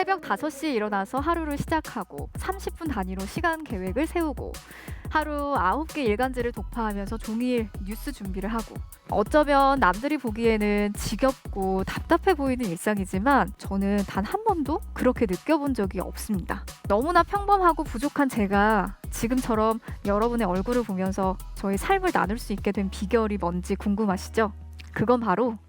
새벽 5시에 일어나서 하루를 시작하고 30분 단위로 시간 계획을 세우고 하루 9개 일간지를 독파하면서 종일 뉴스 준비를 하고 어쩌면 남들이 보기에는 지겹고 답답해 보이는 일상이지만 저는 단 한 번도 그렇게 느껴본 적이 없습니다. 너무나 평범하고 부족한 제가 지금처럼 여러분의 얼굴을 보면서 저의 삶을 나눌 수 있게 된 비결이 뭔지 궁금하시죠? 그건 바로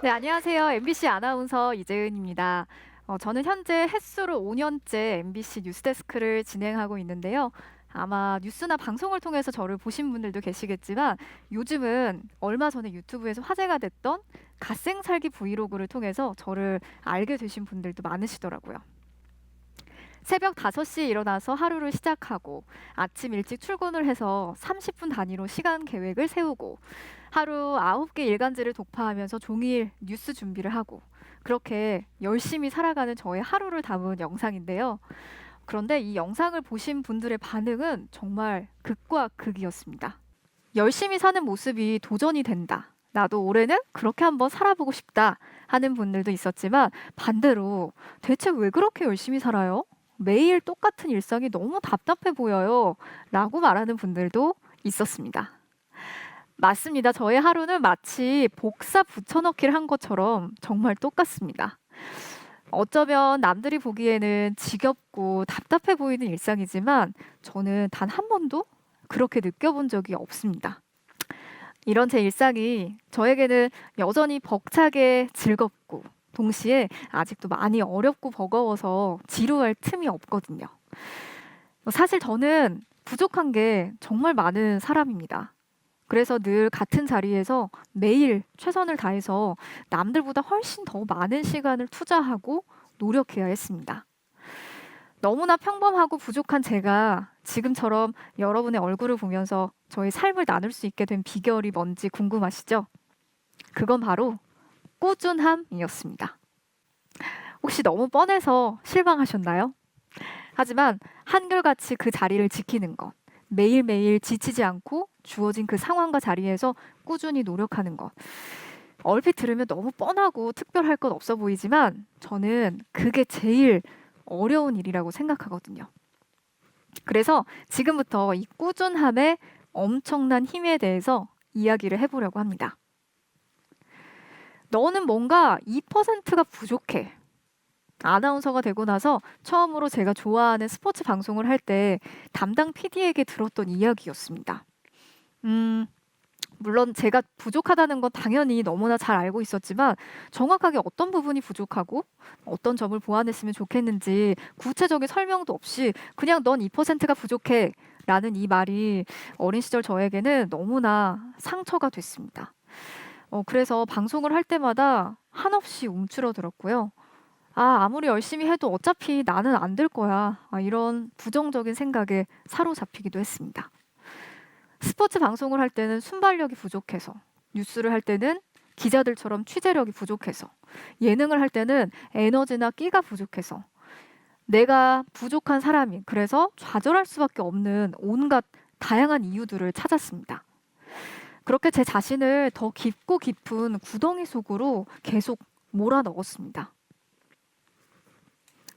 네, 안녕하세요. MBC 아나운서 이재은입니다. 저는 현재 햇수로 5년째 MBC 뉴스데스크를 진행하고 있는데요. 아마 뉴스나 방송을 통해서 저를 보신 분들도 계시겠지만 요즘은 얼마 전에 유튜브에서 화제가 됐던 갓생 살기 브이로그를 통해서 저를 알게 되신 분들도 많으시더라고요. 새벽 5시에 일어나서 하루를 시작하고 아침 일찍 출근을 해서 30분 단위로 시간 계획을 세우고 하루 9개 일간지를 독파하면서 종일 뉴스 준비를 하고 그렇게 열심히 살아가는 저의 하루를 담은 영상인데요. 그런데 이 영상을 보신 분들의 반응은 정말 극과 극이었습니다. 열심히 사는 모습이 도전이 된다. 나도 올해는 그렇게 한번 살아보고 싶다 하는 분들도 있었지만 반대로 대체 왜 그렇게 열심히 살아요? 매일 똑같은 일상이 너무 답답해 보여요. 라고 말하는 분들도 있었습니다. 맞습니다. 저의 하루는 마치 복사 붙여넣기를 한 것처럼 정말 똑같습니다. 어쩌면 남들이 보기에는 지겹고 답답해 보이는 일상이지만 저는 단 한 번도 그렇게 느껴본 적이 없습니다. 이런 제 일상이 저에게는 여전히 벅차게 즐겁고 동시에 아직도 많이 어렵고 버거워서 지루할 틈이 없거든요. 사실 저는 부족한 게 정말 많은 사람입니다. 그래서 늘 같은 자리에서 매일 최선을 다해서 남들보다 훨씬 더 많은 시간을 투자하고 노력해야 했습니다. 너무나 평범하고 부족한 제가 지금처럼 여러분의 얼굴을 보면서 저의 삶을 나눌 수 있게 된 비결이 뭔지 궁금하시죠? 그건 바로 꾸준함이었습니다. 혹시 너무 뻔해서 실망하셨나요? 하지만 한결같이 그 자리를 지키는 것, 매일매일 지치지 않고 주어진 그 상황과 자리에서 꾸준히 노력하는 것. 얼핏 들으면 너무 뻔하고 특별할 것 없어 보이지만 저는 그게 제일 어려운 일이라고 생각하거든요. 그래서 지금부터 이 꾸준함의 엄청난 힘에 대해서 이야기를 해보려고 합니다. 너는 뭔가 2%가 부족해. 아나운서가 되고 나서 처음으로 제가 좋아하는 스포츠 방송을 할 때 담당 PD에게 들었던 이야기였습니다. 물론 제가 부족하다는 건 당연히 너무나 잘 알고 있었지만 정확하게 어떤 부분이 부족하고 어떤 점을 보완했으면 좋겠는지 구체적인 설명도 없이 그냥 넌 2%가 부족해 라는 이 말이 어린 시절 저에게는 너무나 상처가 됐습니다. 그래서 방송을 할 때마다 한없이 움츠러들었고요. 아무리 열심히 해도 어차피 나는 안 될 거야. 이런 부정적인 생각에 사로잡히기도 했습니다. 스포츠 방송을 할 때는 순발력이 부족해서, 뉴스를 할 때는 기자들처럼 취재력이 부족해서, 예능을 할 때는 에너지나 끼가 부족해서, 내가 부족한 사람이 그래서 좌절할 수밖에 없는 온갖 다양한 이유들을 찾았습니다. 그렇게 제 자신을 더 깊고 깊은 구덩이 속으로 계속 몰아넣었습니다.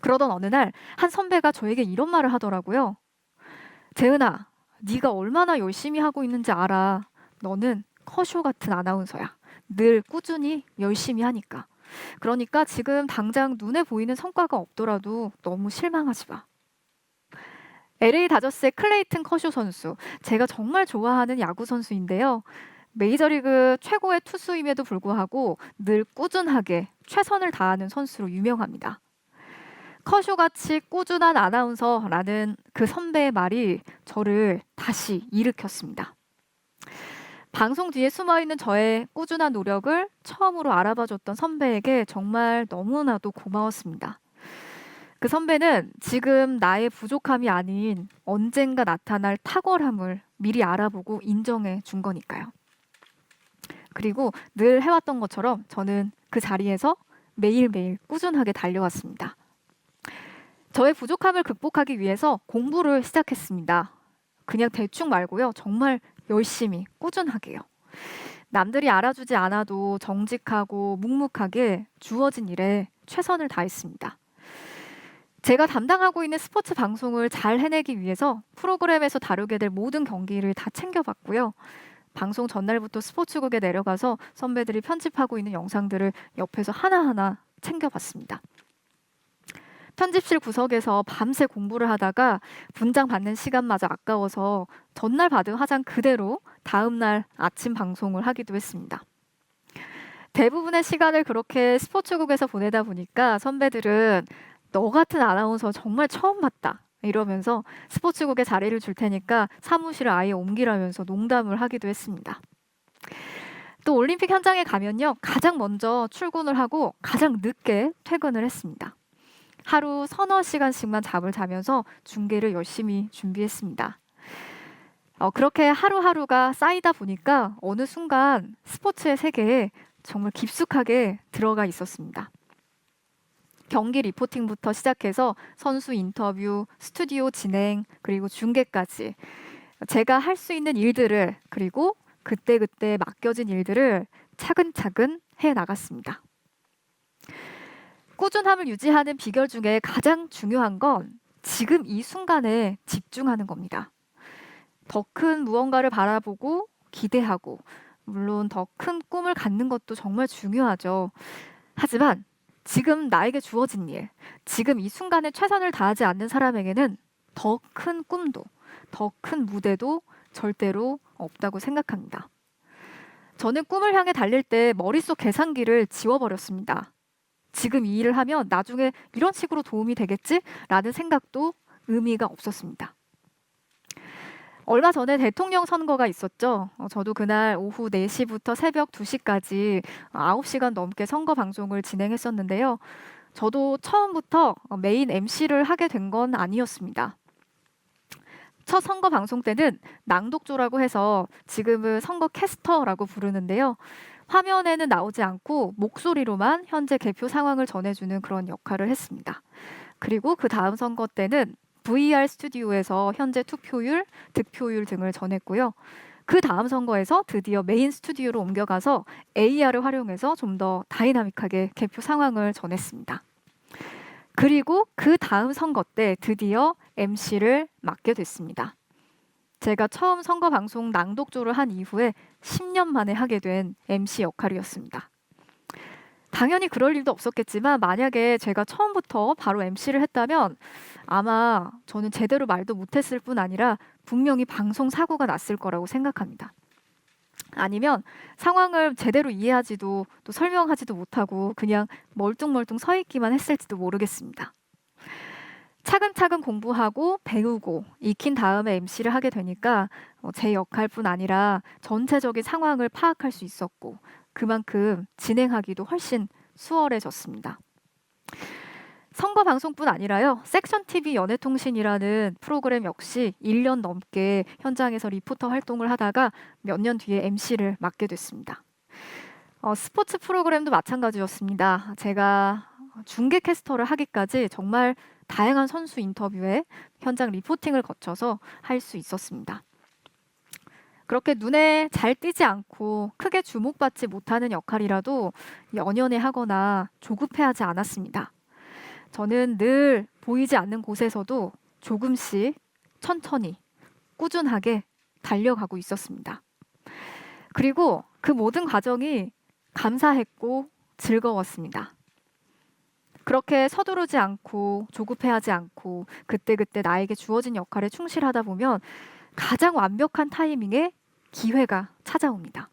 그러던 어느 날 한 선배가 저에게 이런 말을 하더라고요. 재은아, 네가 얼마나 열심히 하고 있는지 알아. 너는 커쇼 같은 아나운서야. 늘 꾸준히 열심히 하니까. 그러니까 지금 당장 눈에 보이는 성과가 없더라도 너무 실망하지 마. LA 다저스의 클레이튼 커쇼 선수. 제가 정말 좋아하는 야구 선수인데요. 메이저리그 최고의 투수임에도 불구하고 늘 꾸준하게 최선을 다하는 선수로 유명합니다. 커쇼같이 꾸준한 아나운서라는 그 선배의 말이 저를 다시 일으켰습니다. 방송 뒤에 숨어있는 저의 꾸준한 노력을 처음으로 알아봐줬던 선배에게 정말 너무나도 고마웠습니다. 그 선배는 지금 나의 부족함이 아닌 언젠가 나타날 탁월함을 미리 알아보고 인정해 준 거니까요. 그리고 늘 해왔던 것처럼 저는 그 자리에서 매일매일 꾸준하게 달려왔습니다. 저의 부족함을 극복하기 위해서 공부를 시작했습니다. 그냥 대충 말고요. 정말 열심히, 꾸준하게요. 남들이 알아주지 않아도 정직하고 묵묵하게 주어진 일에 최선을 다했습니다. 제가 담당하고 있는 스포츠 방송을 잘 해내기 위해서 프로그램에서 다루게 될 모든 경기를 다 챙겨봤고요. 방송 전날부터 스포츠국에 내려가서 선배들이 편집하고 있는 영상들을 옆에서 하나하나 챙겨봤습니다. 편집실 구석에서 밤새 공부를 하다가 분장 받는 시간마저 아까워서 전날 받은 화장 그대로 다음날 아침 방송을 하기도 했습니다. 대부분의 시간을 그렇게 스포츠국에서 보내다 보니까 선배들은 너 같은 아나운서 정말 처음 봤다 이러면서 스포츠국에 자리를 줄 테니까 사무실을 아예 옮기라면서 농담을 하기도 했습니다. 또 올림픽 현장에 가면요, 가장 먼저 출근을 하고 가장 늦게 퇴근을 했습니다. 하루 서너 시간씩만 잠을 자면서 중계를 열심히 준비했습니다. 그렇게 하루하루가 쌓이다 보니까 어느 순간 스포츠의 세계에 정말 깊숙하게 들어가 있었습니다. 경기 리포팅부터 시작해서 선수 인터뷰, 스튜디오 진행, 그리고 중계까지 제가 할 수 있는 일들을, 그리고 그때그때 맡겨진 일들을 차근차근 해 나갔습니다. 꾸준함을 유지하는 비결 중에 가장 중요한 건 지금 이 순간에 집중하는 겁니다. 더 큰 무언가를 바라보고 기대하고, 물론 더 큰 꿈을 갖는 것도 정말 중요하죠. 하지만 지금 나에게 주어진 일, 지금 이 순간에 최선을 다하지 않는 사람에게는 더 큰 꿈도, 더 큰 무대도 절대로 없다고 생각합니다. 저는 꿈을 향해 달릴 때 머릿속 계산기를 지워버렸습니다. 지금 이 일을 하면 나중에 이런 식으로 도움이 되겠지? 라는 생각도 의미가 없었습니다. 얼마 전에 대통령 선거가 있었죠. 저도 그날 오후 4시부터 새벽 2시까지 9시간 넘게 선거 방송을 진행했었는데요. 저도 처음부터 메인 MC를 하게 된 건 아니었습니다. 첫 선거 방송 때는 낭독조라고 해서 지금은 선거 캐스터라고 부르는데요. 화면에는 나오지 않고 목소리로만 현재 개표 상황을 전해주는 그런 역할을 했습니다. 그리고 그 다음 선거 때는 VR 스튜디오에서 현재 투표율, 득표율 등을 전했고요. 그 다음 선거에서 드디어 메인 스튜디오로 옮겨가서 AR을 활용해서 좀 더 다이나믹하게 개표 상황을 전했습니다. 그리고 그 다음 선거 때 드디어 MC를 맡게 됐습니다. 제가 처음 선거 방송 낭독조를 한 이후에 10년 만에 하게 된 MC 역할이었습니다. 당연히 그럴 일도 없었겠지만 만약에 제가 처음부터 바로 MC를 했다면 아마 저는 제대로 말도 못했을 뿐 아니라 분명히 방송 사고가 났을 거라고 생각합니다. 아니면 상황을 제대로 이해하지도 또 설명하지도 못하고 그냥 멀뚱멀뚱 서 있기만 했을지도 모르겠습니다. 차근차근 공부하고 배우고 익힌 다음에 MC를 하게 되니까 제 역할뿐 아니라 전체적인 상황을 파악할 수 있었고 그만큼 진행하기도 훨씬 수월해졌습니다. 선거 방송뿐 아니라요. 섹션 TV 연애통신이라는 프로그램 역시 1년 넘게 현장에서 리포터 활동을 하다가 몇 년 뒤에 MC를 맡게 됐습니다. 스포츠 프로그램도 마찬가지였습니다. 제가 중계 캐스터를 하기까지 정말 다양한 선수 인터뷰에 현장 리포팅을 거쳐서 할 수 있었습니다. 그렇게 눈에 잘 띄지 않고 크게 주목받지 못하는 역할이라도 연연해 하거나 조급해하지 않았습니다. 저는 늘 보이지 않는 곳에서도 조금씩 천천히 꾸준하게 달려가고 있었습니다. 그리고 그 모든 과정이 감사했고 즐거웠습니다. 그렇게 서두르지 않고 조급해하지 않고 그때그때 나에게 주어진 역할에 충실하다 보면 가장 완벽한 타이밍에 기회가 찾아옵니다.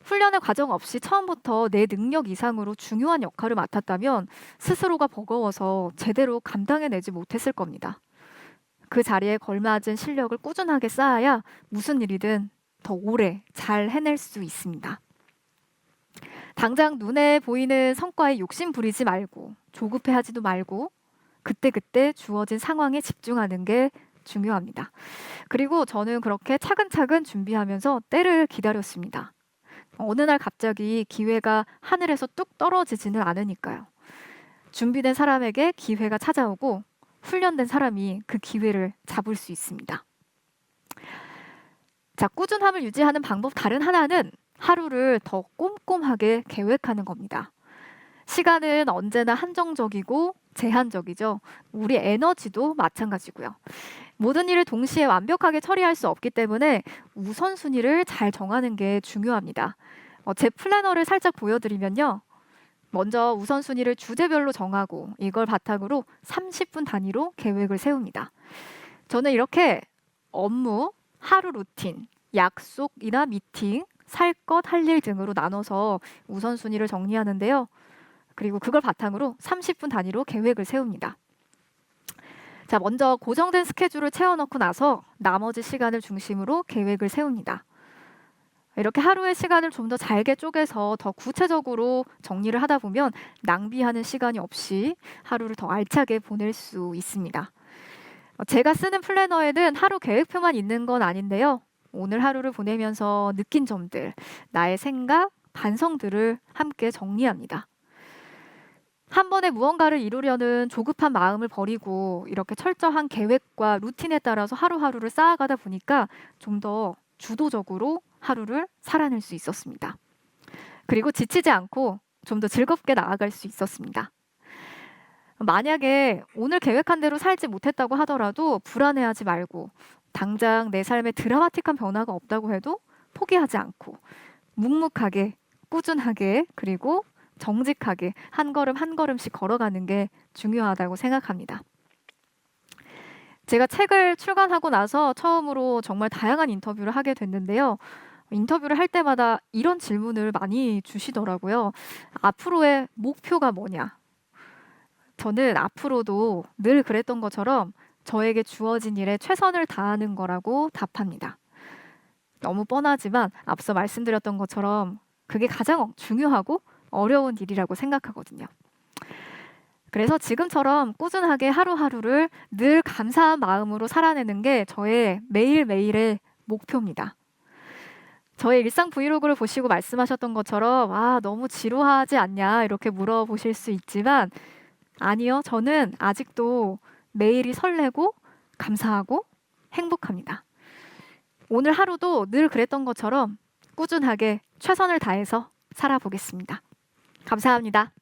훈련의 과정 없이 처음부터 내 능력 이상으로 중요한 역할을 맡았다면 스스로가 버거워서 제대로 감당해내지 못했을 겁니다. 그 자리에 걸맞은 실력을 꾸준하게 쌓아야 무슨 일이든 더 오래 잘 해낼 수 있습니다. 당장 눈에 보이는 성과에 욕심 부리지 말고 조급해하지도 말고 그때그때 주어진 상황에 집중하는 게 중요합니다. 그리고 저는 그렇게 차근차근 준비하면서 때를 기다렸습니다. 어느 날 갑자기 기회가 하늘에서 뚝 떨어지지는 않으니까요. 준비된 사람에게 기회가 찾아오고 훈련된 사람이 그 기회를 잡을 수 있습니다. 자, 꾸준함을 유지하는 방법 다른 하나는 하루를 더 꼼꼼하게 계획하는 겁니다. 시간은 언제나 한정적이고 제한적이죠. 우리 에너지도 마찬가지고요. 모든 일을 동시에 완벽하게 처리할 수 없기 때문에 우선순위를 잘 정하는 게 중요합니다. 제 플래너를 살짝 보여드리면요. 먼저 우선순위를 주제별로 정하고 이걸 바탕으로 30분 단위로 계획을 세웁니다. 저는 이렇게 업무, 하루 루틴, 약속이나 미팅, 살 것, 할 일 등으로 나눠서 우선순위를 정리하는데요. 그리고 그걸 바탕으로 30분 단위로 계획을 세웁니다. 자, 먼저 고정된 스케줄을 채워넣고 나서 나머지 시간을 중심으로 계획을 세웁니다. 이렇게 하루의 시간을 좀 더 잘게 쪼개서 더 구체적으로 정리를 하다 보면 낭비하는 시간이 없이 하루를 더 알차게 보낼 수 있습니다. 제가 쓰는 플래너에는 하루 계획표만 있는 건 아닌데요. 오늘 하루를 보내면서 느낀 점들, 나의 생각, 반성들을 함께 정리합니다. 한 번에 무언가를 이루려는 조급한 마음을 버리고 이렇게 철저한 계획과 루틴에 따라서 하루하루를 쌓아가다 보니까 좀 더 주도적으로 하루를 살아낼 수 있었습니다. 그리고 지치지 않고 좀 더 즐겁게 나아갈 수 있었습니다. 만약에 오늘 계획한 대로 살지 못했다고 하더라도 불안해하지 말고 당장 내 삶에 드라마틱한 변화가 없다고 해도 포기하지 않고 묵묵하게, 꾸준하게, 그리고 정직하게 한 걸음 한 걸음씩 걸어가는 게 중요하다고 생각합니다. 제가 책을 출간하고 나서 처음으로 정말 다양한 인터뷰를 하게 됐는데요. 인터뷰를 할 때마다 이런 질문을 많이 주시더라고요. 앞으로의 목표가 뭐냐? 저는 앞으로도 늘 그랬던 것처럼 저에게 주어진 일에 최선을 다하는 거라고 답합니다. 너무 뻔하지만 앞서 말씀드렸던 것처럼 그게 가장 중요하고 어려운 일이라고 생각하거든요. 그래서 지금처럼 꾸준하게 하루하루를 늘 감사한 마음으로 살아내는 게 저의 매일매일의 목표입니다. 저의 일상 브이로그를 보시고 말씀하셨던 것처럼 너무 지루하지 않냐 이렇게 물어보실 수 있지만 아니요. 저는 아직도 매일이 설레고 감사하고 행복합니다. 오늘 하루도 늘 그랬던 것처럼 꾸준하게 최선을 다해서 살아보겠습니다. 감사합니다.